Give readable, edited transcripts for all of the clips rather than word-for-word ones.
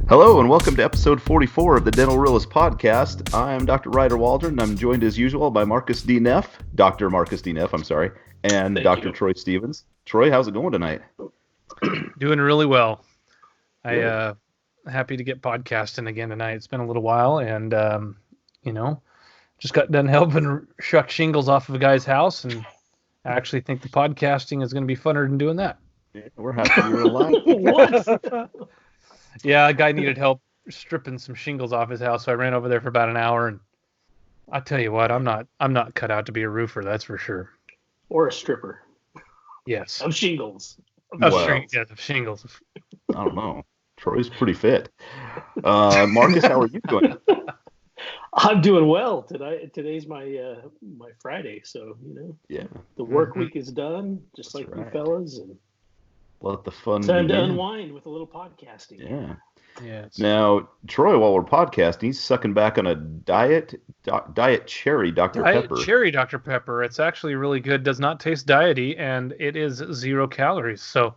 Hello and welcome to episode 44 of the Dental Realist podcast. I'm Dr. Ryder Waldron, and I'm joined as usual by Marcus D. Neff, Dr. Marcus D. Neff, and Dr. Troy Stevens. Troy, how's it going tonight? Doing really well. Happy to get podcasting again tonight. It's been a little while, and just got done helping shuck shingles off of a guy's house, and I actually think the podcasting is going to be funner than doing that. Yeah, we're happy you're alive. What? Yeah, a guy needed help stripping some shingles off his house, so I ran over there for about an hour, and I tell you what, I'm not cut out to be a roofer, that's for sure. Or a stripper. Yes. Of shingles. Of shingles. I don't know. Troy's pretty fit. Marcus, how are you doing? I'm doing well. Today's my Friday, so the work week is done, just like you fellas, and let the fun time to unwind with a little podcasting. Yeah. Yes. Now, Troy, while we're podcasting, he's sucking back on a diet cherry Dr. Pepper. Diet cherry Dr. Pepper. It's actually really good. Does not taste diety, and it is 0 calories. So,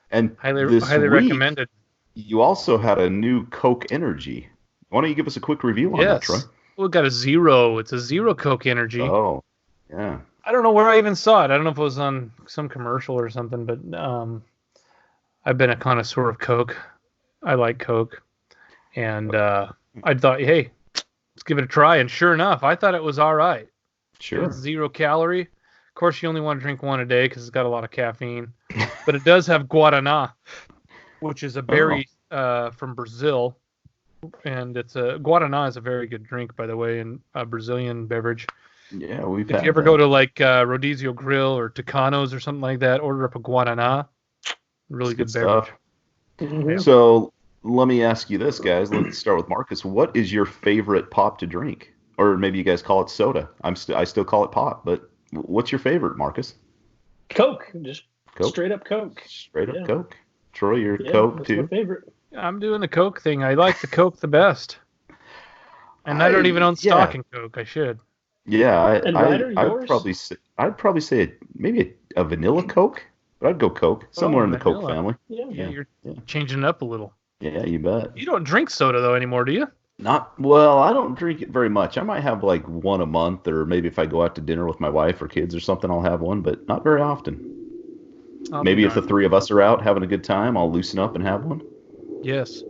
and highly recommended. You also had a new Coke Energy. Why don't you give us a quick review on that, Troy? Well, it got a 0. It's a 0 Coke Energy. Oh, yeah. I don't know where I even saw it. I don't know if it was on some commercial or something, but I've been a connoisseur of Coke. I like Coke. And I thought, hey, let's give it a try. And sure enough, I thought it was all right. Sure. It's 0 calorie. Of course, you only want to drink one a day because it's got a lot of caffeine. But it does have Guaraná, which is a berry from Brazil. And Guaraná is a very good drink, by the way, and a Brazilian beverage. Yeah, if you ever go to like Rodizio Grill or Tucanos or something like that, order up a Guaraná. Really good beverage. Mm-hmm. So let me ask you this, guys. Let's start with Marcus. What is your favorite pop to drink? Or maybe you guys call it soda. I still call it pop, but what's your favorite, Marcus? Coke. Just Coke? Straight up Coke. Straight up Coke. Troy, your Coke that's too? My favorite. I'm doing the Coke thing. I like the Coke the best. And I don't even own stock in Coke. I should. Yeah, I'd probably say maybe a vanilla Coke. But I'd go Coke, somewhere in the Coke family. Yeah, you're changing it up a little. Yeah, you bet. You don't drink soda, though, anymore, do you? I don't drink it very much. I might have like one a month, or maybe if I go out to dinner with my wife or kids or something, I'll have one, but not very often. Maybe if the three of us are out having a good time, I'll loosen up and have one. Yes.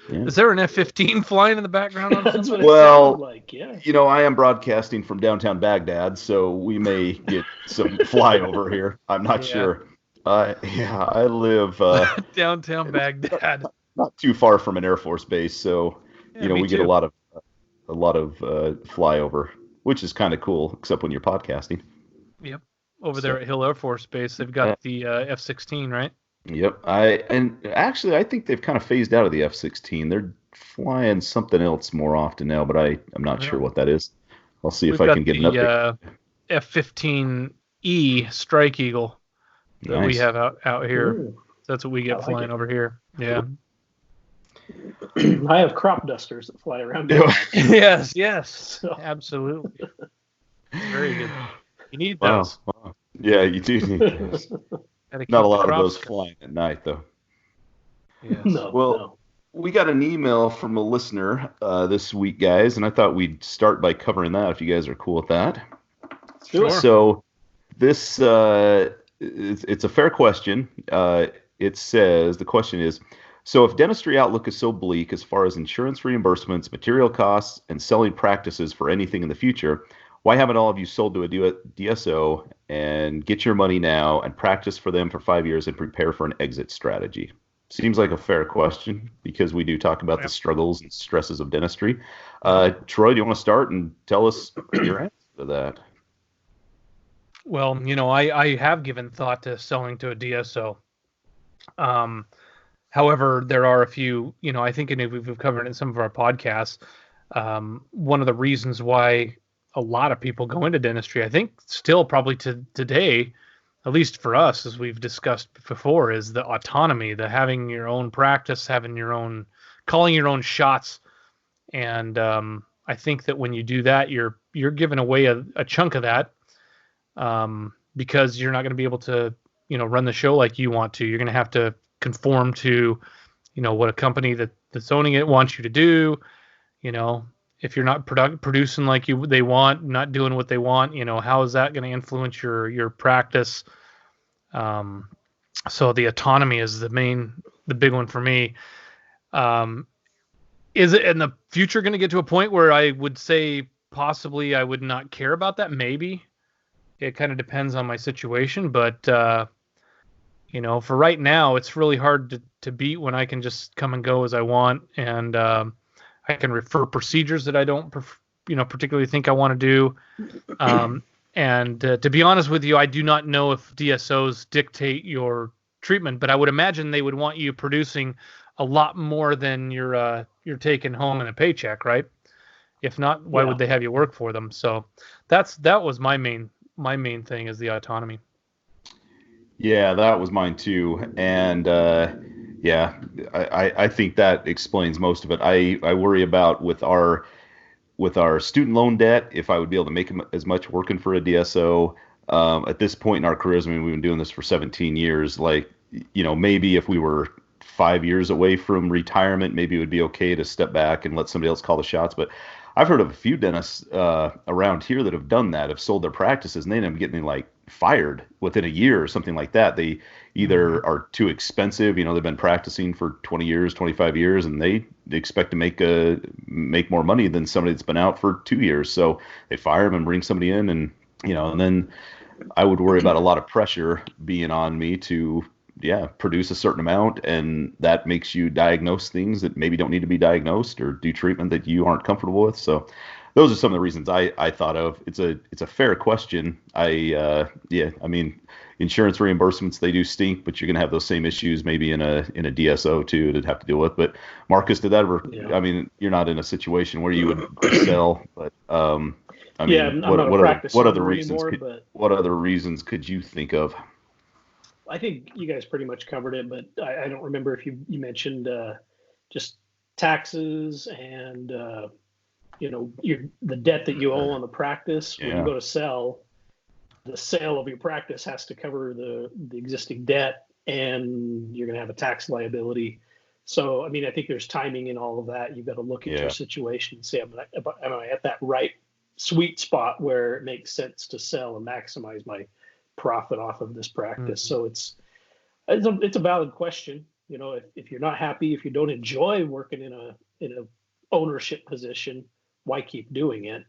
Yeah. Is there an F-15 flying in the background? That's what it sounded like, yeah. I am broadcasting from downtown Baghdad, so we may get some flyover here. I'm not sure. I live downtown Baghdad, not too far from an Air Force base, so we get a lot of flyover, which is kind of cool, except when you're podcasting. Yep, over there at Hill Air Force Base, they've got the F-16, right? Yep, I think they've kind of phased out of the F-16. They're flying something else more often now, but I'm not sure what that is. I'll see if I can get an update. F-15E Strike Eagle. That we have out here. Ooh. That's what we get flying over here. Yeah. I have crop dusters that fly around. Yes, so. Absolutely. Very good. You need those. Wow. Yeah, you do need those. Not a lot of those flying at night, though. Yes. No. We got an email from a listener this week, guys, and I thought we'd start by covering that if you guys are cool with that. Sure. So this... it's a fair question. It says, the question is, so if dentistry outlook is so bleak as far as insurance reimbursements, material costs, and selling practices for anything in the future, why haven't all of you sold to a DSO and get your money now and practice for them for 5 years and prepare for an exit strategy? Seems like a fair question because we do talk about the struggles and stresses of dentistry. Troy, do you want to start and tell us your answer to that? Well, I have given thought to selling to a DSO. However, there are a few, I think we've covered it in some of our podcasts. One of the reasons why a lot of people go into dentistry, I think still probably to today, at least for us, as we've discussed before, is the autonomy, the having your own practice, having your own, calling your own shots. And I think that when you do that, you're giving away a chunk of that. Because you're not going to be able to, run the show like you want to. You're going to have to conform to, what a company that the zoning it wants you to do. If you're not producing like they want, not doing what they want, how is that going to influence your practice? So the autonomy is the big one for me. Is it in the future going to get to a point where I would say possibly I would not care about that? Maybe. It kind of depends on my situation, but for right now, it's really hard to beat when I can just come and go as I want, and I can refer procedures that I don't, particularly think I want to do. And to be honest with you, I do not know if DSOs dictate your treatment, but I would imagine they would want you producing a lot more than you're taking home in a paycheck, right? If not, why would they have you work for them? So that was my main thing, is the autonomy. Yeah, that was mine too. And I think that explains most of it. I worry about with our student loan debt, if I would be able to make as much working for a DSO. At this point in our careers, I mean, we've been doing this for 17 years. Like, maybe if we were 5 years away from retirement, maybe it would be okay to step back and let somebody else call the shots. But I've heard of a few dentists around here that have done that, have sold their practices, and they end up getting like fired within a year or something like that. They either are too expensive, they've been practicing for 20 years, 25 years, and they expect to make more money than somebody that's been out for 2 years. So they fire them and bring somebody in, and and then I would worry about a lot of pressure being on me to produce a certain amount, and that makes you diagnose things that maybe don't need to be diagnosed, or do treatment that you aren't comfortable with. So those are some of the reasons I thought of. It's a fair question. I mean, insurance reimbursements, they do stink, but you're going to have those same issues maybe in a DSO too to have to deal with. But Marcus, did that ever, I mean, you're not in a situation where you would sell, but I mean, what other reasons what other reasons could you think of? I think you guys pretty much covered it, but I don't remember if you mentioned just taxes and the debt that you owe on the practice. When you go to sell, the sale of your practice has to cover the existing debt, and you're going to have a tax liability. So, I mean, I think there's timing in all of that. You've got to look at your situation and say, am I at that right sweet spot where it makes sense to sell and maximize my profit off of this practice? So it's a valid question. If you're not happy, if you don't enjoy working in a ownership position, why keep doing it?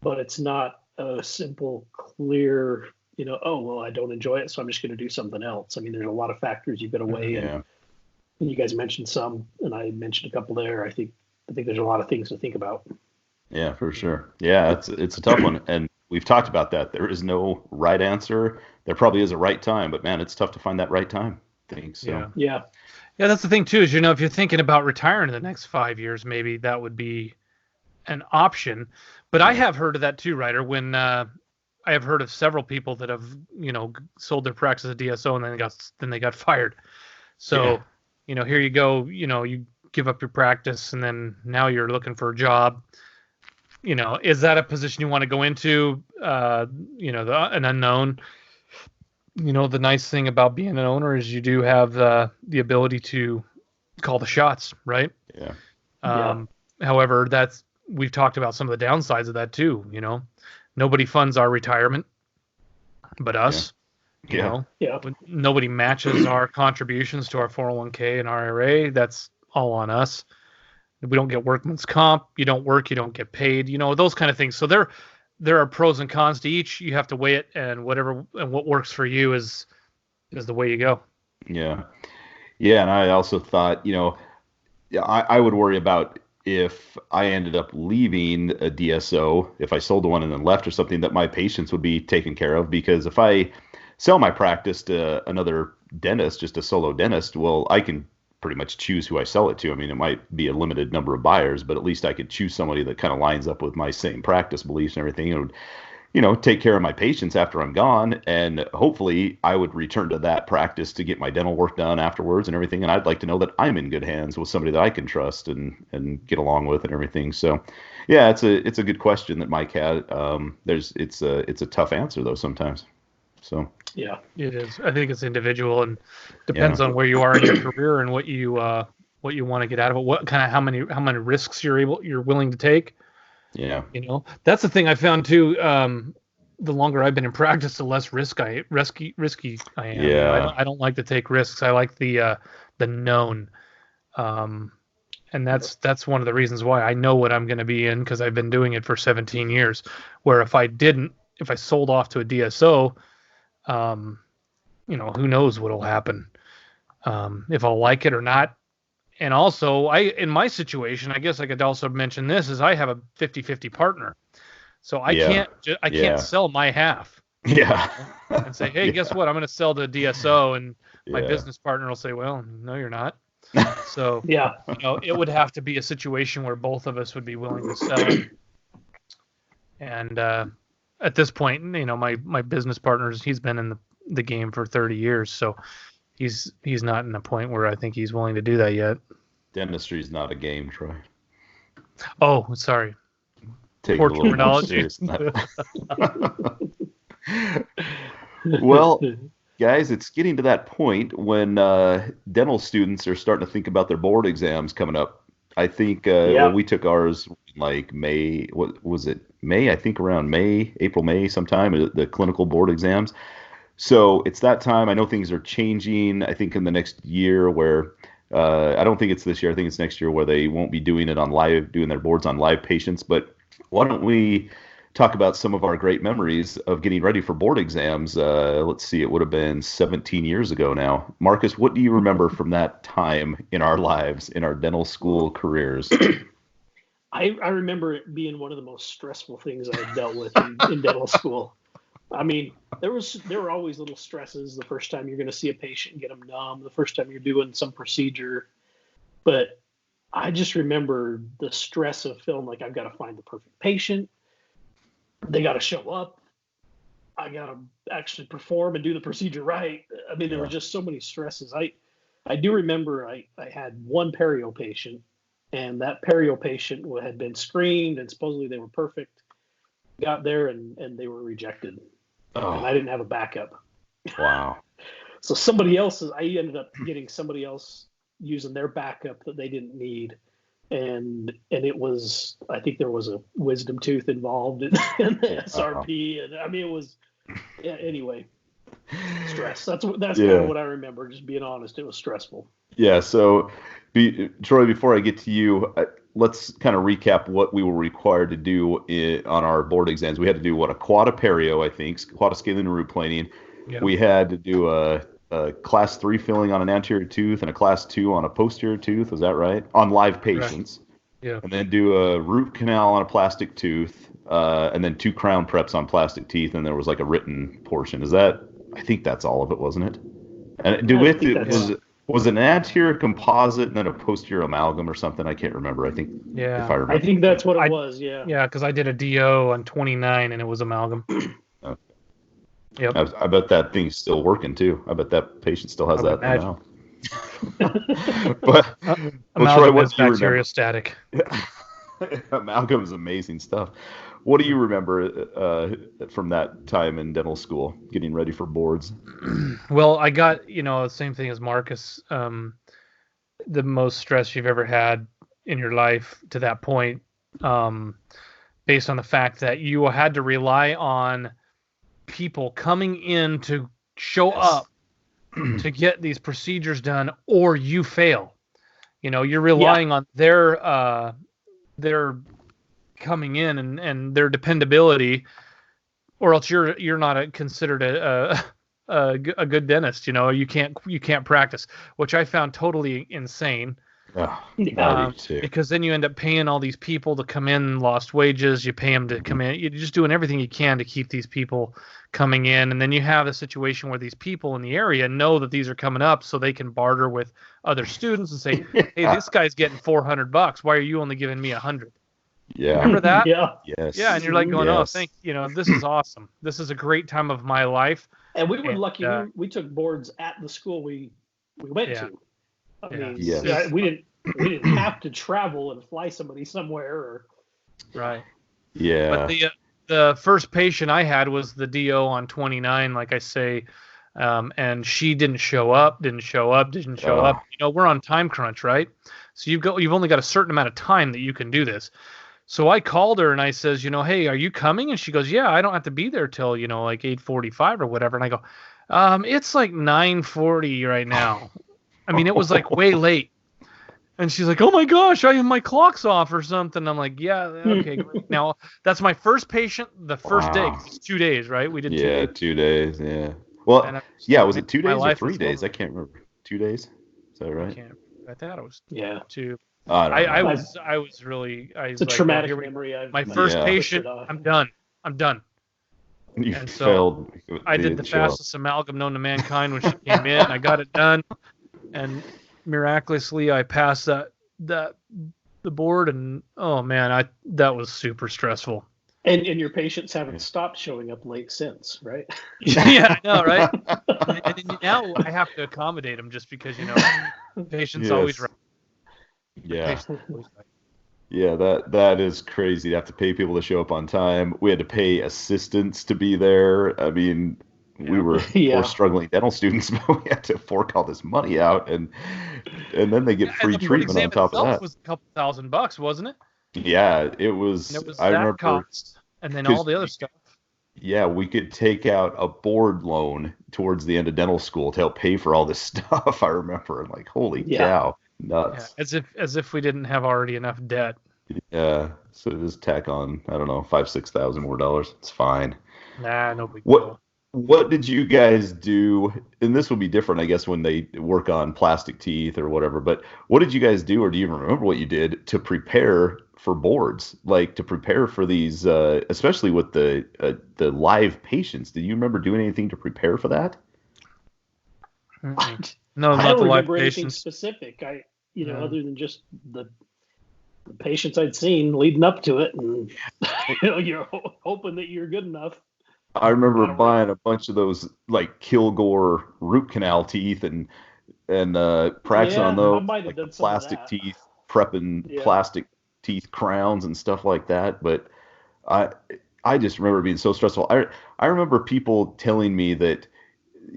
But it's not a simple, clear, oh, well, I don't enjoy it, so I'm just going to do something else. I mean, there's a lot of factors you've got to weigh in. And you guys mentioned some, and I mentioned a couple there. I think there's a lot of things to think about. Yeah, for sure. Yeah, it's a tough one. And we've talked about that. There is no right answer. There probably is a right time, but man, it's tough to find that right time. I think so. Yeah. Yeah, that's the thing too, is if you're thinking about retiring in the next 5 years, maybe that would be an option. But I have heard of that too, Ryder, when I have heard of several people that have, sold their practice as a DSO and then they got fired. So, here you go, you give up your practice and then now you're looking for a job. Is that a position you want to go into? An unknown. The nice thing about being an owner is you do have the ability to call the shots, right? Yeah. However, we've talked about some of the downsides of that too. Nobody funds our retirement but us. Nobody matches our contributions to our 401k and IRA. That's all on us. We don't get workman's comp. You don't work, you don't get paid. Those kind of things. So there are pros and cons to each. You have to weigh it, and what works for you is the way you go. Yeah. And I also thought, I would worry about if I ended up leaving a DSO, if I sold one and then left or something, that my patients would be taken care of. Because if I sell my practice to another dentist, just a solo dentist, well, I can pretty much choose who I sell it to. I mean, it might be a limited number of buyers, but at least I could choose somebody that kind of lines up with my same practice beliefs and everything. It would, take care of my patients after I'm gone. And hopefully I would return to that practice to get my dental work done afterwards and everything. And I'd like to know that I'm in good hands with somebody that I can trust and get along with and everything. So yeah, it's a good question that Mike had. It's a tough answer though sometimes. So yeah, it is. I think it's individual and depends on where you are in your career and what you what you want to get out of it, what kind of how many risks you're willing to take. Yeah. That's the thing I found too. The longer I've been in practice, the less risky I am. Yeah. I don't like to take risks. I like the known. And that's one of the reasons why I know what I'm going to be in, because I've been doing it for 17 years. Where if I sold off to a DSO, who knows what'll happen, if I'll like it or not. And also, in my situation, I guess I could also mention this, is I have a 50-50 partner. So I can't sell my half. Yeah. And say, hey, guess what? I'm going to sell to DSO, and my business partner will say, well, no, you're not. So it would have to be a situation where both of us would be willing to sell. And at this point, my business partner, he's been in the game for 30 years, so he's not in a point where I think he's willing to do that yet. Dentistry is not a game, Troy. Oh, sorry. Take Poor it a little more terminology. serious. Well, guys, it's getting to that point when dental students are starting to think about their board exams coming up. I think we took ours like May. What was it? May? I think around April, May sometime, the clinical board exams. So it's that time. I know things are changing. I think in the next year where I don't think it's this year. I think it's next year where they won't be doing their boards on live patients. But why don't we talk about some of our great memories of getting ready for board exams? Let's see, it would have been 17 years ago now. Marcus, what do you remember from that time in our lives, in our dental school careers? I remember it being one of the most stressful things I dealt with in dental school. I mean, there were always little stresses the first time you're going to see a patient and get them numb, the first time you're doing some procedure. But I just remember the stress of feeling like I've got to find the perfect patient. They got to show up. I got to actually perform and do the procedure right. I mean, there were just so many stresses. I do remember I had one perio patient, and that perio patient had been screened, and supposedly they were perfect. Got there, and they were rejected. Oh. And I didn't have a backup. Wow. So I ended up getting somebody else using their backup that they didn't need. And it was, I think there was a wisdom tooth involved in the SRP. And I mean, it was, anyway, stress. That's kind of what I remember. Just being honest, it was stressful. Yeah. So, Troy, before I get to you, let's kind of recap what we were required to do on our board exams. We had to do a quad perio, I think, quad scaling and root planing. Yep. We had to do a class 3 filling on an anterior tooth and a class 2 on a posterior tooth. Was that right? On live patients. Right. Yeah. And then do a root canal on a plastic tooth, and then 2 crown preps on plastic teeth. And there was like a written portion. I think that's all of it, wasn't it? And was it an anterior composite and then a posterior amalgam or something? I can't remember. I think. Yeah. If I remember. I think that's what it was. Yeah. Yeah, because I did a DO on 29 and it was amalgam. Okay. Yep. I bet that thing's still working too. I bet that patient still has that now. But amalgam is bacteriostatic. Amalgam is amazing stuff. What do you remember from that time in dental school, getting ready for boards? Well, I got, the same thing as Marcus. The most stress you've ever had in your life to that point, based on the fact that you had to rely on people coming in to show up to get these procedures done, or you fail. You're relying on their coming in and their dependability, or else you're not considered a good dentist. You can't practice, which I found totally insane. Because then you end up paying all these people to come in, lost wages. You pay them to come in. You're just doing everything you can to keep these people coming in, and then you have a situation where these people in the area know that these are coming up, so they can barter with other students and say, "Hey, this guy's getting $400. Why are you only giving me $100?" Yeah. Remember that? Yeah. Yes. Yeah, and you're like going, "Oh, this is awesome. This is a great time of my life." And we were lucky. We took boards at the school we went to. I mean, we didn't have to travel and fly somebody somewhere. Right. Yeah. But the first patient I had was the DO on 29. Like I say, And she didn't show up. We're on time crunch, right? So you've only got a certain amount of time that you can do this. So I called her and I says, hey, are you coming? And she goes, yeah, I don't have to be there till, like 8:45 or whatever. And I go, it's like 9:40 right now. I mean, it was like way late. And she's like, oh my gosh, my clock's off or something. I'm like, yeah, okay, great. Now, that's my first patient the first day. It's 2 days, right? We did 2 days. 2 days, yeah. Well, was it 2 days or 3 days? I can't remember. 2 days? Is that right? I thought it was 2. I was really. It's a traumatic memory. My first patient, I'm done. You and failed. So I did the fastest amalgam known to mankind when she came in. I got it done, and miraculously I passed the board. And oh man, that was super stressful. And your patients haven't stopped showing up late since, right? Yeah, I know, right? and now I have to accommodate them just because patients always right. Yeah. Yeah, that is crazy to have to pay people to show up on time. We had to pay assistants to be there. I mean, we were poor struggling dental students, but we had to fork all this money out, and then they get free treatment on top of that. It was a couple $1,000, wasn't it? Yeah, it was. I remember. Cost, and then all the other stuff. Yeah, we could take out a board loan towards the end of dental school to help pay for all this stuff. I remember, and like, holy cow. Nuts. Yeah, as if we didn't have already enough debt. Yeah, so just tack on, I don't know, $5,000-6,000 more dollars. It's fine. Nah, no big deal. What did you guys do? And this will be different, I guess, when they work on plastic teeth or whatever. But what did you guys do, or do you even remember what you did to prepare for boards? Like to prepare for these, especially with the live patients. Do you remember doing anything to prepare for that? No, I not don't the live remember anything patients. specific. Other than just the patients I'd seen leading up to it, and you're hoping that you're good enough. I remember buying a bunch of those like Kilgore root canal teeth and practicing on those, like the plastic teeth, prepping plastic teeth crowns and stuff like that. But I just remember being so stressful. I remember people telling me that.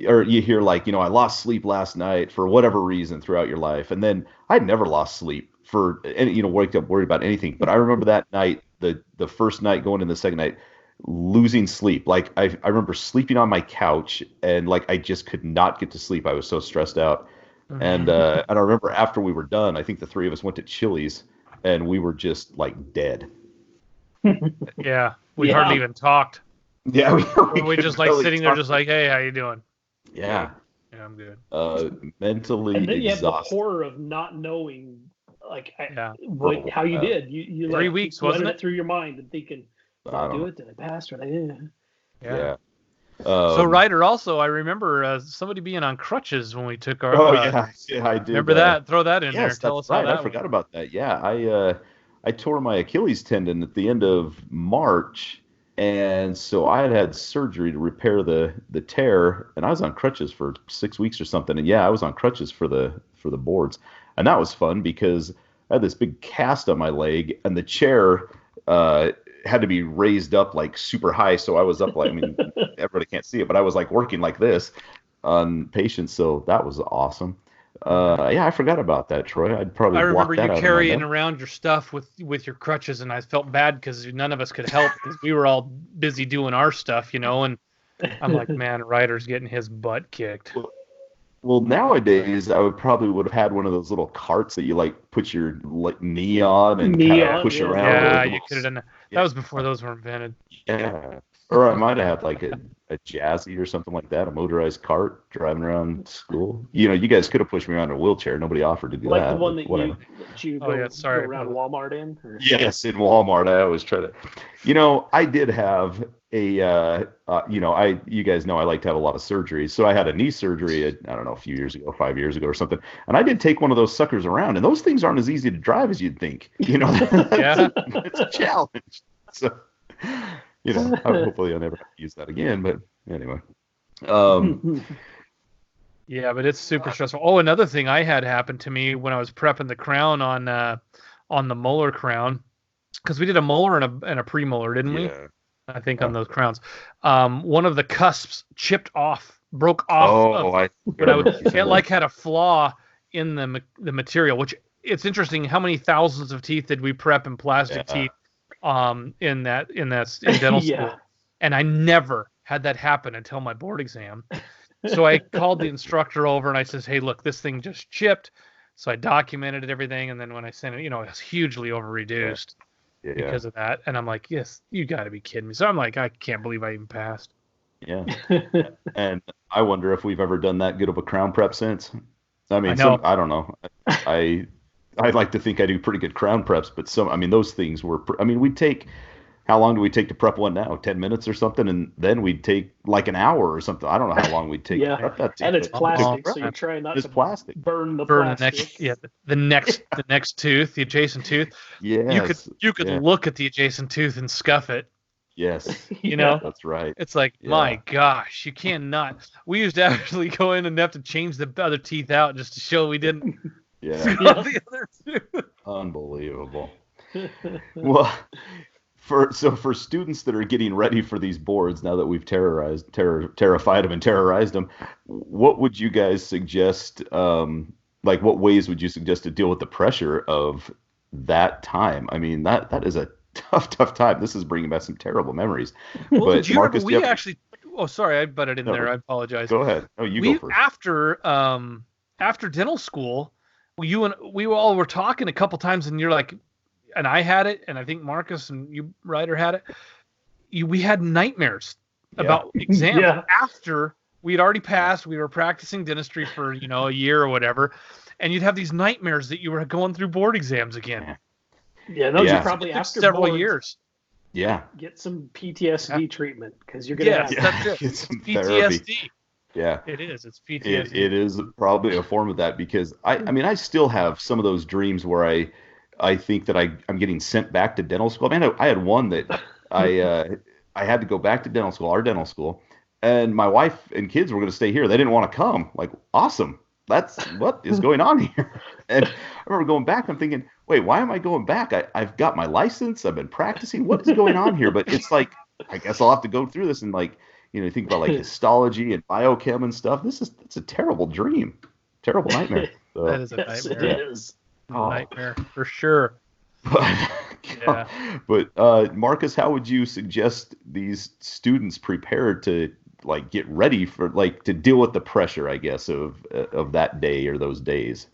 Or you hear like, I lost sleep last night for whatever reason throughout your life. And then I'd never lost sleep for any, wake up worried about anything. But I remember that night, the first night going into the second night, losing sleep. Like I remember sleeping on my couch and like I just could not get to sleep. I was so stressed out. Mm-hmm. And I remember after we were done, I think the three of us went to Chili's and we were just like dead. Yeah. We hardly even talked. Yeah. We just like sitting there just like, hey, how you doing? Yeah. Yeah, I'm good. Mentally and then you exhausted. have the horror of not knowing, like, how you did. You 3 weeks, wasn't it? Through your mind and thinking, did I do it? Did I pass? Did I did? Yeah. So, Ryder, also, I remember somebody being on crutches when we took our. I did. Remember that? Throw that in there. Tell us how that I forgot about that. Yeah, I tore my Achilles tendon at the end of March. And so I had surgery to repair the tear, and I was on crutches for 6 weeks or something. And I was on crutches for the boards, and that was fun because I had this big cast on my leg, and the chair had to be raised up like super high. So I was up like, everybody can't see it, but I was like working like this on patients. So that was awesome. I forgot about that, Troy. I'd probably. I remember you carrying around your stuff with your crutches, and I felt bad because none of us could help because we were all busy doing our stuff, And I'm like, man, Ryder's getting his butt kicked. Well, nowadays I would have had one of those little carts that you like put your knee on and kind of push around. Yeah, you could have done that. That was before those were invented. Yeah. Or I might have had like a Jazzy or something like that, a motorized cart driving around school. You guys could have pushed me around in a wheelchair. Nobody offered to do that. Like the one that you go around Walmart in? Or? Yes, in Walmart. I always try to. I did have a, you guys know I like to have a lot of surgeries. So I had a knee surgery, I don't know, a few years ago, 5 years ago or something. And I did take one of those suckers around. And those things aren't as easy to drive as you'd think. It's a challenge. So. Hopefully I'll never have to use that again. But anyway. Yeah, but it's super stressful. Oh, another thing I had happen to me when I was prepping the crown on the molar crown, because we did a molar and a premolar, didn't we? Yeah. I think on those crowns. One of the cusps chipped off broke off. Oh, It like had a flaw in the material, which it's interesting how many thousands of teeth did we prep in plastic teeth in dental school, and I never had that happen until my board exam. So I called the instructor over and I says, hey, look, this thing just chipped. So I documented everything, and then when I sent it, it was hugely over reduced because of that. And I'm like, yes, you got to be kidding me. So I'm like, I can't believe I even passed. Yeah. And I wonder if we've ever done that good of a crown prep since. I mean, I don't know. I like to think I do pretty good crown preps, but those things were, we'd take, how long do we take to prep one now? 10 minutes or something? And then we'd take like an hour or something. I don't know how long we'd take to prep that teeth. And it's plastic, so you're trying not to plastic. burn the plastic. The next tooth, the adjacent tooth. Yes. You could look at the adjacent tooth and scuff it. Yes. That's right. It's like, my gosh, you cannot. We used to actually go in and have to change the other teeth out just to show we didn't the other tooth. Unbelievable. Well, for students that are getting ready for these boards, now that we've terrified them and terrorized them, what would you guys suggest? What ways would you suggest to deal with the pressure of that time? I mean, that is a tough time. This is bringing back some terrible memories. Well, but did you Marcus, remember actually? Oh, sorry, I butted in there. I apologize. Go ahead. Oh, you go first. After dental school, we all were talking a couple times, and you're like. And I had it, and I think Marcus and you, Ryder, had it. We had nightmares about exams after we had already passed. We were practicing dentistry for a year or whatever, and you'd have these nightmares that you were going through board exams again. Yeah, those are probably after several boards, years. Yeah, get some PTSD treatment because you're gonna have that's it. It's PTSD. Therapy. Yeah, it is. It's PTSD. It is probably a form of that because I still have some of those dreams where I think that I'm getting sent back to dental school. I had one that I had to go back to dental school, our dental school, and my wife and kids were going to stay here. They didn't want to come. Like, awesome. That's what is going on here. And I remember going back. I'm thinking, wait, why am I going back? I've got my license. I've been practicing. What is going on here? But it's like, I guess I'll have to go through this and think about like histology and biochem and stuff. It's a terrible dream, terrible nightmare. So, that is a nightmare. Yes, it is. Nightmare for sure. But Marcus, how would you suggest these students prepare to get ready for to deal with the pressure, I guess, of that day or those days?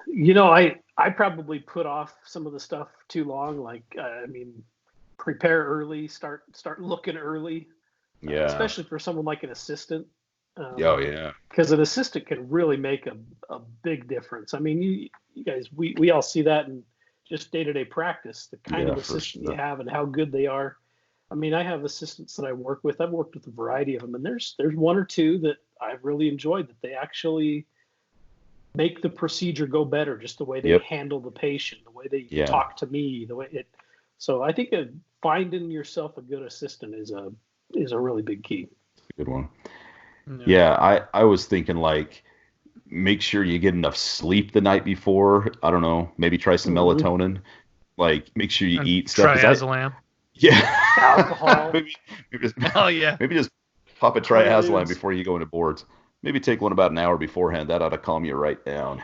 I probably put off some of the stuff too long. Prepare early, start looking early. Yeah. Especially for someone like an assistant. Because an assistant can really make a big difference. I mean, you guys, we all see that in just day-to-day practice, the kind of assistant you have and how good they are. I mean, I have assistants that I work with. I've worked with a variety of them, and there's one or two that I've really enjoyed that they actually make the procedure go better, just the way they handle the patient, the way they talk to me, the way it. So I think finding yourself a good assistant is a really big key. That's a good one. Yeah, I was thinking make sure you get enough sleep the night before. I don't know, maybe try some melatonin. Make sure you eat stuff. Triazolam. Alcohol. maybe just, maybe just pop a triazolam before you go into boards. Maybe take one about an hour beforehand. That ought to calm you right down.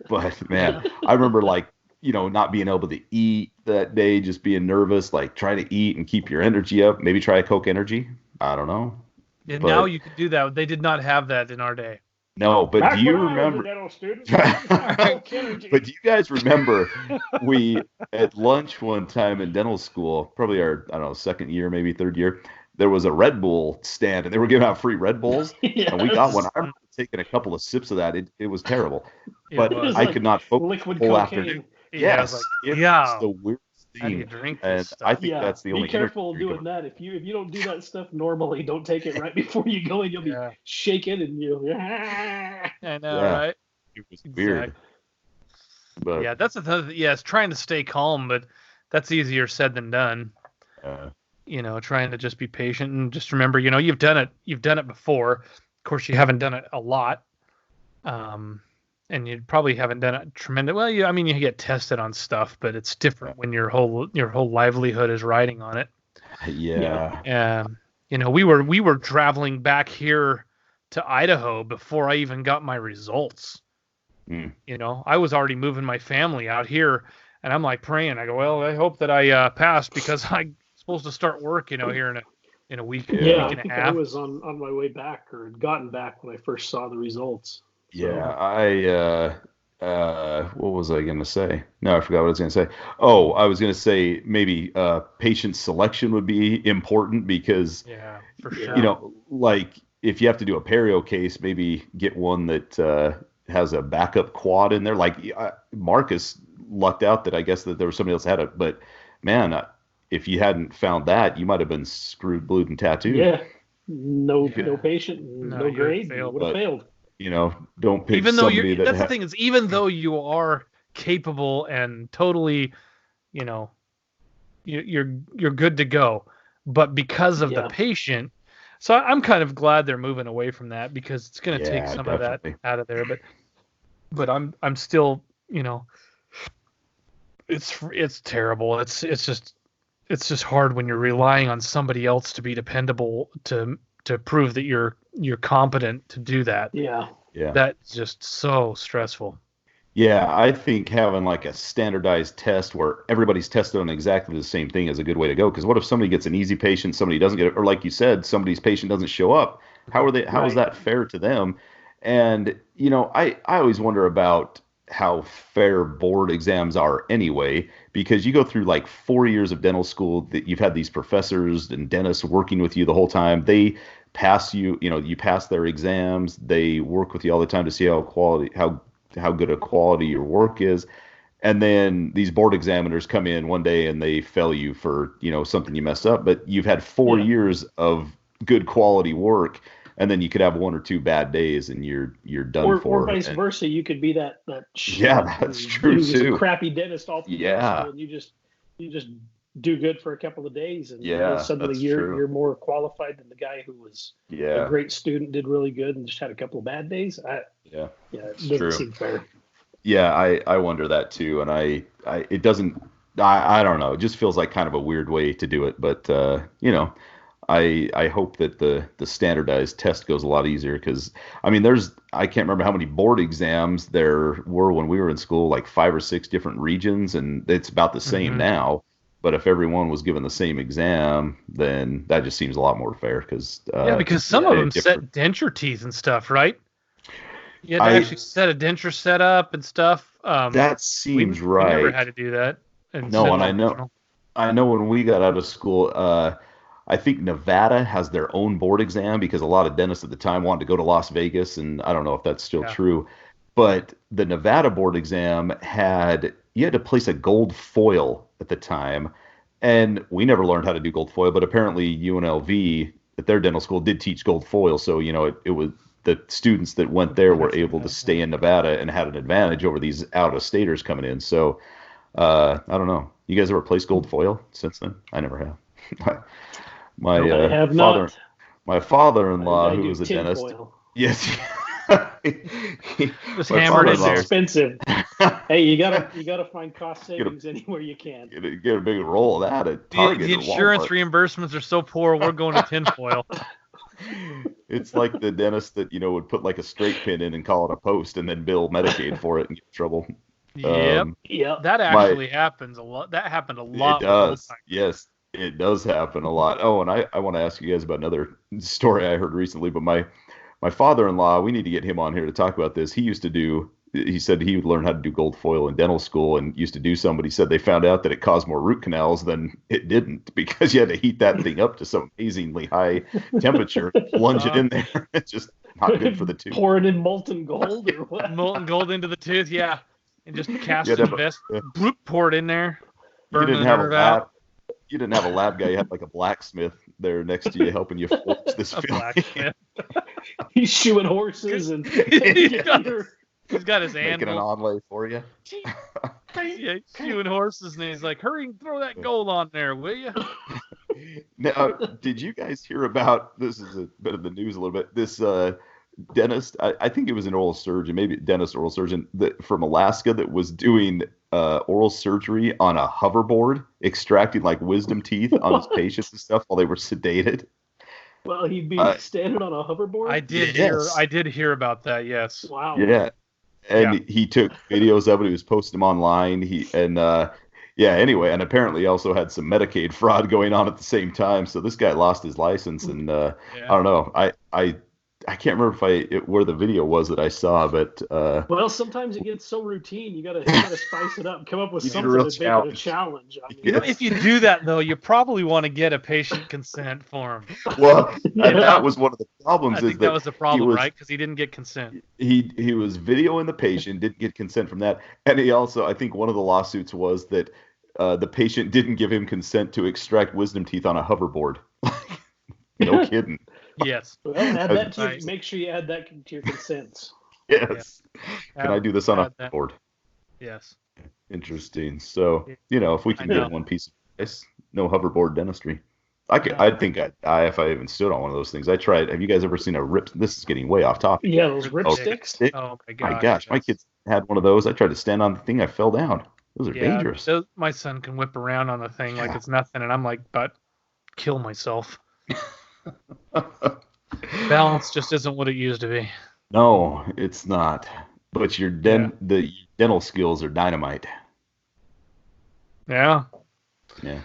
But man, I remember not being able to eat that day, just being nervous, try to eat and keep your energy up. Maybe try a Coke Energy. I don't know. Yeah, now you could do that. They did not have that in our day. No, but do you remember? But do you guys remember we at lunch one time in dental school, probably our second year, maybe third year, there was a Red Bull stand and they were giving out free Red Bulls, and we got one. I remember taking a couple of sips of that. It was terrible, but I could not focus liquid the whole cocaine. Afternoon. Yes, it's the weirdest thing, drink and stuff? I think that's the only. Be careful doing that. If you don't do that stuff normally, don't take it right before you go in. You'll be shaking and you'll. I know, right? It was weird. But that's the it's trying to stay calm, but that's easier said than done. Trying to just be patient and just remember, you've done it before. Of course, you haven't done it a lot. And you probably haven't done it tremendous. Well, you get tested on stuff, but it's different when your whole livelihood is riding on it. Yeah. We were traveling back here to Idaho before I even got my results. You know, I was already moving my family out here, and I'm like praying. I go, well, I hope that I pass because I'm supposed to start work, you know, here in a week, week I and a think I half. was on my way back or had gotten back when I first saw the results. So. Yeah, what was I going to say? No, I forgot what I was going to say. Oh, I was going to say maybe patient selection would be important because, Yeah, for sure. you know, like if you have to do a perio case, maybe get one that has a backup quad in there. Like Marcus lucked out that I guess that there was somebody else had it, but man, if you hadn't found that, you might have been screwed, blued, and tattooed. Yeah, no patient, no grade, you would have failed. You know, don't pick even though somebody that's the thing is, even though you are capable and totally, you know, you're good to go, but because of the patient. So I'm kind of glad they're moving away from that because it's going to take some of that out of there. But I'm still, you know, it's terrible. It's just hard when you're relying on somebody else to be dependable to prove that you're competent to do that. Yeah. That's just so stressful. Yeah, I think having like a standardized test where everybody's tested on exactly the same thing is a good way to go. Because what if somebody gets an easy patient, somebody doesn't get it, or like you said, somebody's patient doesn't show up? How is that fair to them? And you know, I always wonder about how fair board exams are anyway, because you go through like 4 years of dental school that you've had these professors and dentists working with you the whole time. They pass you, you know, you pass their exams. They work with you all the time to see how good a quality your work is. And then these board examiners come in one day and they fail you for, you know, something you messed up, but you've had 4 years of good quality work, and then you could have one or two bad days and you're done for. Or vice versa. You could be that that's true too. A crappy dentist all through school, and you just do good for a couple of days, and suddenly you're more qualified than the guy who was a great student, did really good, and just had a couple of bad days. It doesn't seem fair. Yeah, I wonder that too, and it doesn't. I don't know. It just feels like kind of a weird way to do it, but you know, I hope that the standardized test goes a lot easier because I mean I can't remember how many board exams there were when we were in school, like 5 or 6 different regions, and it's about the same now. But if everyone was given the same exam, then that just seems a lot more fair because because some of them set denture teeth and stuff, right? You had to actually set a denture setup and stuff. That seems right. We never had to do that. No, and I know when we got out of school, I think Nevada has their own board exam because a lot of dentists at the time wanted to go to Las Vegas, and I don't know if that's still true. But the Nevada board exam you had to place a gold foil at the time, and we never learned how to do gold foil, but apparently UNLV at their dental school did teach gold foil, so you know it was the students that went there were able to stay in Nevada and had an advantage over these out-of-staters coming in. So I don't know. You guys ever placed gold foil since then? I never have. I have not. My father-in-law, who was a dentist. Foil. Yes. Just hammered in there. Expensive. Hey, you gotta find cost savings anywhere you can. Get a big roll of that at Target. The insurance reimbursements are so poor. We're going to tinfoil. It's like the dentist that would put like a straight pin in and call it a post, and then bill Medicaid for it and get in trouble. Yep. That actually happens a lot. That happened a lot. It does. Yes, it does happen a lot. Oh, and I want to ask you guys about another story I heard recently. But my father-in-law, we need to get him on here to talk about this. He said he would learn how to do gold foil in dental school and used to do some, but he said they found out that it caused more root canals than it didn't because you had to heat that thing up to some amazingly high temperature, plunge it in there. It's just not good for the tooth. Pour it in molten gold or what? Molten gold into the tooth, yeah. And just cast invest, pour it in there. You didn't have a lab guy. You had like a blacksmith there next to you helping you forge this film. He's shoeing horses and he's got his making an onlay for you. Yeah, shoeing horses, and he's like, "Hurry, throw that gold on there, will you?" Now, did you guys hear about this? Is a bit of the news a little bit. This dentist, I think it was an oral surgeon, maybe dentist oral surgeon from Alaska that was doing oral surgery on a hoverboard, extracting like wisdom teeth on his patients and stuff while they were sedated. Well, he'd be standing on a hoverboard. I did hear about that. Yes. Wow. Yeah. And he took videos of it. He was posting them online. Anyway, and apparently he also had some Medicaid fraud going on at the same time. So this guy lost his license, and I don't know. I can't remember where the video was that I saw, but well, sometimes it gets so routine, you gotta spice it up, come up with something to make it a challenge. I mean, if you do that though, you probably want to get a patient consent form. Well, and that was one of the problems. I think that was the problem, right? Because he didn't get consent. He was videoing the patient, didn't get consent from that, and he also, I think, one of the lawsuits was that the patient didn't give him consent to extract wisdom teeth on a hoverboard. No kidding. Yes. Well, add that to make sure you add that to your consents. Yes. Yeah. Can I do this on a hoverboard? Yes. Interesting. So, if we can get one piece of advice, no hoverboard dentistry. I think if I even stood on one of those things, I tried. Have you guys ever seen a rip? This is getting way off topic. Yeah, those rip sticks. Oh my gosh, my kids had one of those. I tried to stand on the thing, I fell down. Those are dangerous. My son can whip around on the thing like it's nothing, and I'm like, but kill myself. Balance just isn't what it used to be. No, it's not. But your the dental skills are dynamite. Yeah. Yeah.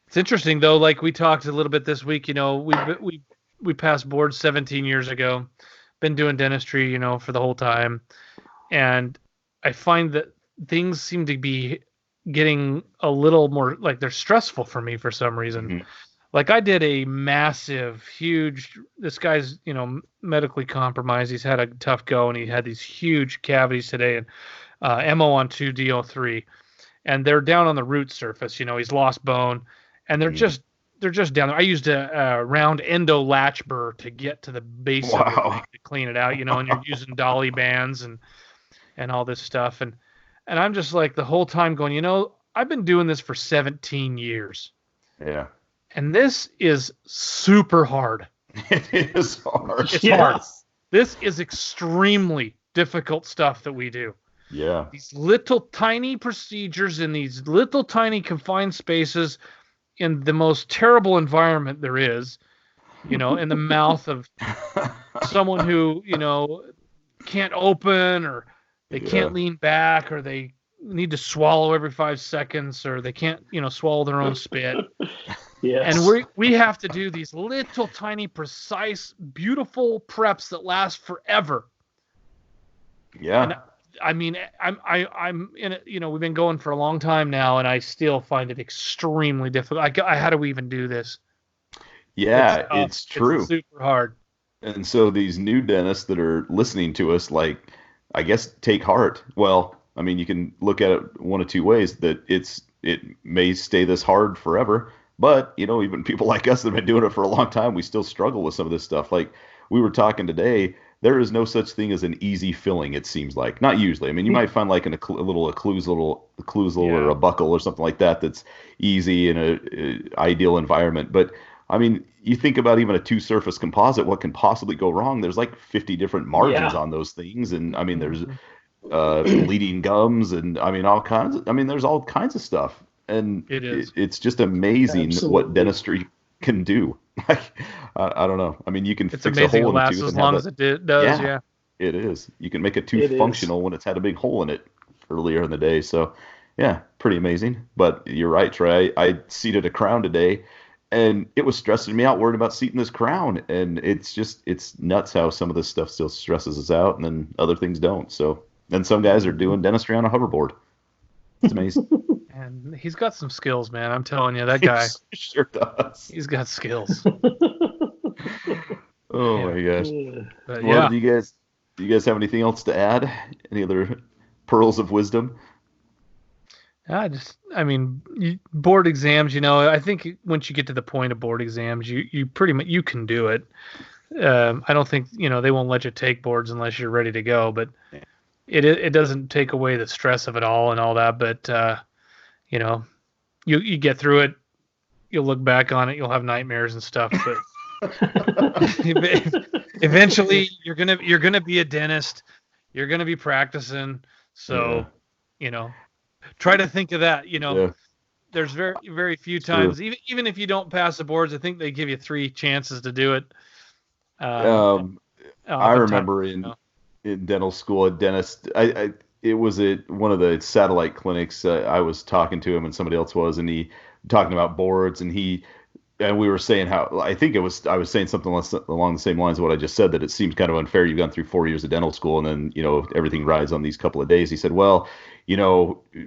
It's interesting though. Like we talked a little bit this week. We passed boards 17 years ago. Been doing dentistry, for the whole time, and I find that things seem to be getting a little more like they're stressful for me for some reason. Mm-hmm. Like I did a massive, huge, this guy's, medically compromised. He's had a tough go and he had these huge cavities today and MO on 2, DO 3. And they're down on the root surface, he's lost bone and they're just down there. I used a round endo latch burr to get to the base of it to clean it out, and you're using dolly bands and all this stuff. And I'm just like the whole time going, I've been doing this for 17 years. Yeah. And this is super hard. It is hard. It's hard. This is extremely difficult stuff that we do. Yeah. These little tiny procedures in these little tiny confined spaces in the most terrible environment there is, in the mouth of someone who, can't open or they can't lean back or they need to swallow every 5 seconds or they can't, swallow their own spit. Yes. And we have to do these little tiny precise beautiful preps that last forever. Yeah. And I mean I'm in it, we've been going for a long time now and I still find it extremely difficult. How do we even do this? Yeah, it's true. It's super hard. And so these new dentists that are listening to us, like, I guess take heart. Well, I mean, you can look at it one of two ways, that it may stay this hard forever. But, even people like us that have been doing it for a long time, we still struggle with some of this stuff. Like we were talking today, there is no such thing as an easy filling, it seems like. Not usually. I mean, you might find like a little occlusal or a buckle or something like that that's easy in a ideal environment. But, I mean, you think about even a 2-surface composite, what can possibly go wrong? There's like 50 different margins on those things. And, I mean, there's bleeding gums and, I mean, there's all kinds of stuff. And it's just amazing what dentistry can do. Like, I don't know. I mean, you can fix a hole in a tooth as long as it does. Yeah, it is. You can make a tooth functional when it's had a big hole in it earlier in the day. So, yeah, pretty amazing. But you're right, Trey. I seated a crown today, and it was stressing me out worried about seating this crown. And it's nuts how some of this stuff still stresses us out, and then other things don't. So, then some guys are doing dentistry on a hoverboard. It's amazing. And he's got some skills, man. I'm telling you, that guy. He sure does. He's got skills. Oh my gosh. But, well, do you guys have anything else to add? Any other pearls of wisdom? Board exams, I think once you get to the point of board exams, you pretty much, you can do it. I don't think, they won't let you take boards unless you're ready to go, but it doesn't take away the stress of it all and all that. But, you get through it, you'll look back on it, you'll have nightmares and stuff, but eventually you're gonna be a dentist, you're gonna be practicing. So, try to think of that, There's very, very few True. times, even if you don't pass the boards, I think they give you 3 chances to do it. I remember in dental school, a dentist, it was at one of the satellite clinics. I was talking to him and somebody else was, and he talking about boards, and we were saying how I was saying something along the same lines of what I just said, that it seems kind of unfair. You've gone through 4 years of dental school, and then everything rides on these couple of days. He said, well,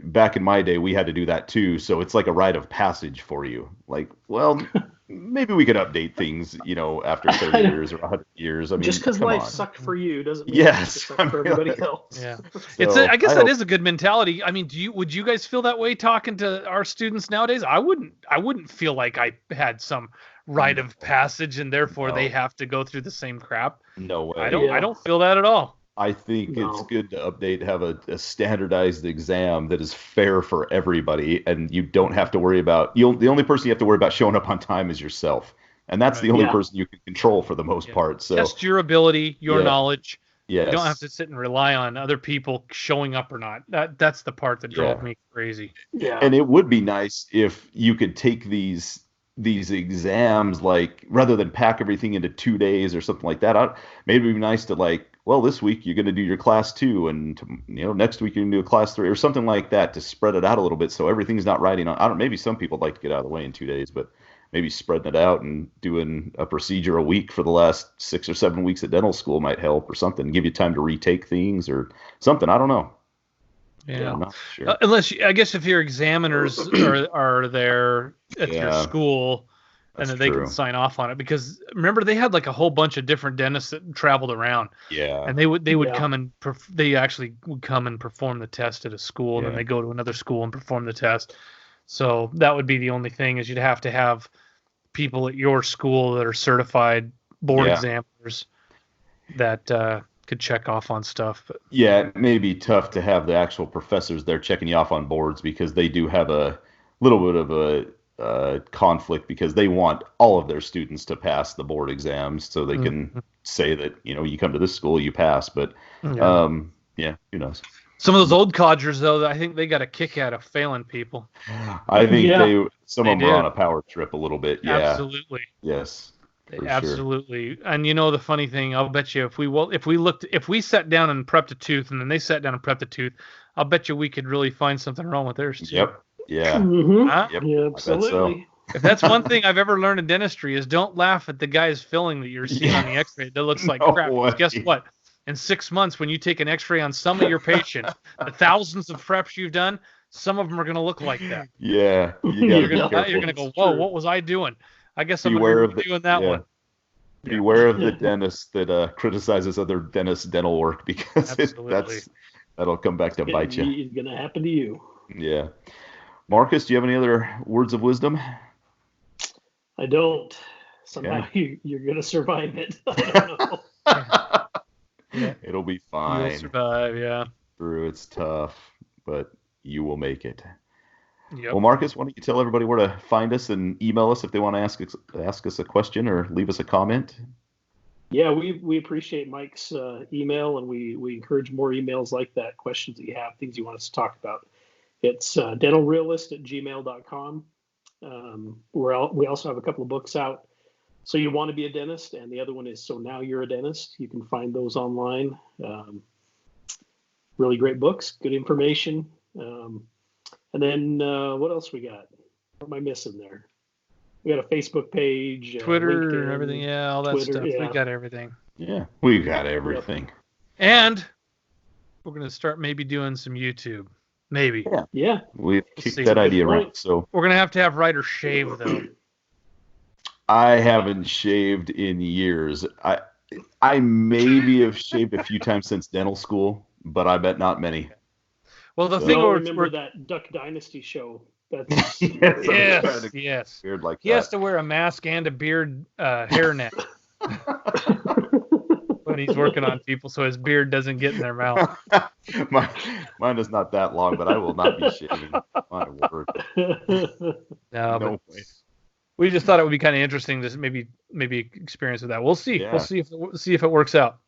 back in my day, we had to do that too, so it's like a rite of passage for you. Like, well, maybe we could update things, after 30 years or 100 years. I mean, just because life sucked for you doesn't mean it sucked for everybody else. Yeah, I guess that is a good mentality. I mean, would you guys feel that way talking to our students nowadays? I wouldn't feel like I had some rite of passage and therefore they have to go through the same crap. No way. I don't feel that at all. I think it's good to have a standardized exam that is fair for everybody, and you don't have to worry about the only person you have to worry about showing up on time is yourself, and that's the only person you can control for the most part. So test your ability, your knowledge. Yes. You don't have to sit and rely on other people showing up or not. That's the part that drove me crazy. Yeah, and it would be nice if you could take these exams, like, rather than pack everything into 2 days or something like that. Maybe it'd be nice to, well, this week you're going to do your class 2, and next week you're going to do a class 3 or something like that, to spread it out a little bit so everything's not riding on. Maybe some people like to get out of the way in 2 days, but maybe spreading it out and doing a procedure a week for the last 6 or 7 weeks at dental school might help, or something. Give you time to retake things or something. I don't know. Yeah, I'm not sure. I guess if your examiners are there at your school, and then they can sign off on it, because remember they had like a whole bunch of different dentists that traveled around. Yeah. And they would come and they actually would come and perform the test at a school, and then they go to another school and perform the test. So that would be the only thing, is you'd have to have people at your school that are certified board examiners that could check off on stuff. But it may be tough to have the actual professors there checking you off on boards, because they do have a little bit of a conflict, because they want all of their students to pass the board exams so they can say that you come to this school, you pass. But who knows. Some of those old codgers, though, I think they got a kick out of failing people. I think some of them were on a power trip a little bit. Yeah, absolutely. Yes, absolutely. Sure. And the funny thing, I'll bet you if we sat down and prepped a tooth, and then they sat down and prepped a tooth, I'll bet you we could really find something wrong with theirs too. Yep. Yeah. Mm-hmm. Yep. Yeah, absolutely. So. If that's one thing I've ever learned in dentistry, is don't laugh at the guy's filling that you're seeing on the X-ray that looks like crap. Guess what? In 6 months, when you take an X-ray on some of your patients, the thousands of preps you've done, some of them are going to look like that. Yeah. You're going to go, whoa, what was I doing? I guess I'm going to be doing that one. Beware of the dentist that criticizes other dentists' dental work, because that'll come back to bite you. It's going to happen to you. Yeah. Marcus, do you have any other words of wisdom? I don't. Somehow you're going to survive it. I don't know. It'll be fine. You'll survive, yeah. True, it's tough, but you will make it. Yep. Well, Marcus, why don't you tell everybody where to find us and email us if they want to ask us a question or leave us a comment? Yeah, we appreciate Mike's email, and we encourage more emails like that, questions that you have, things you want us to talk about. It's dentalrealist@gmail.com. We also have a couple of books out. So You Want to Be a Dentist, and the other one is So Now You're a Dentist. You can find those online. Really great books, good information. And then what else we got? What am I missing there? We got a Facebook page, Twitter, LinkedIn, and everything. Yeah, all that Twitter, stuff. We got everything. Yeah, we got everything. And we're going to start maybe doing some YouTube. Maybe. Yeah. We've kicked that idea around. So we're going to have Ryder shave, though. I haven't shaved in years. I maybe have shaved a few times since dental school, but I bet not many. Well, the thing I remember that Duck Dynasty show. That's yes. Beard like he has to wear a mask and a beard hairnet when he's working on people, so his beard doesn't get in their mouth. Mine is not that long, but I will not be shaving. My word. No way. We just thought it would be kind of interesting to maybe experience with that. We'll see. Yeah. We'll see if it works out.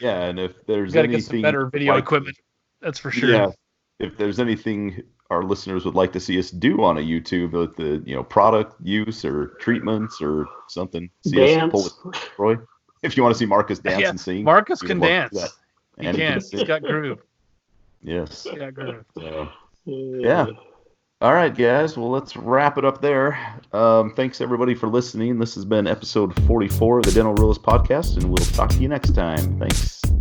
Yeah, and if there's got to anything, get some better video equipment. That's for sure. Yeah, if there's anything our listeners would like to see us do on a YouTube with the product use or treatments or something. See us pull Dance. with Roy. If you want to see Marcus dance and sing, Marcus we can would love to do dance. that. He And can. sing. He's got groove. Yes. He's got groove. So, yeah. All right, guys. Well, let's wrap it up there. Thanks, everybody, for listening. This has been episode 44 of the Dental Realist Podcast, and we'll talk to you next time. Thanks.